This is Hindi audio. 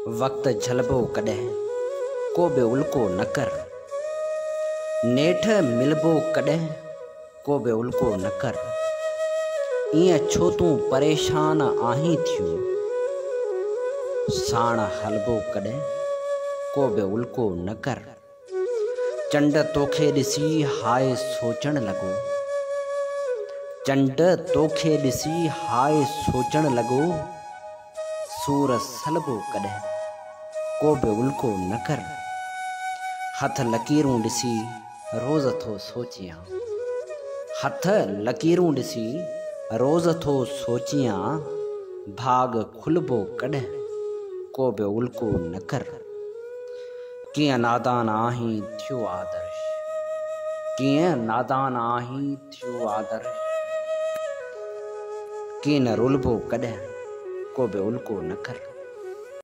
वक्त झलबो कॾहिं को बि उल्को न कर। नेठ मिलबो कॾहिं को बि उल्को न कर। ईअं छो तूं परेशान आहीं थियो, साण हलबो कॾहिं को बि उल्को न कर। चंड तोखे ॾिसी हाय सोचण लॻो, चंड तोखे ॾिसी हाय सोचण लॻो। सूर सलबो कॾहिं को बि उल्को न कर। हथ लकीरूं ॾिसी रोज़ थो सोचियां, हथ लकीरूं ॾिसी रोज़ थो सोचियां। भाग खुलबो कॾहिं को बि उल्को न कर। कीअं नादान आहीं थियो आदर्श, कीअं नादान आहीं थियो आदर्श। कीअं न रुलबो कॾहिं को बि उल्को न कर।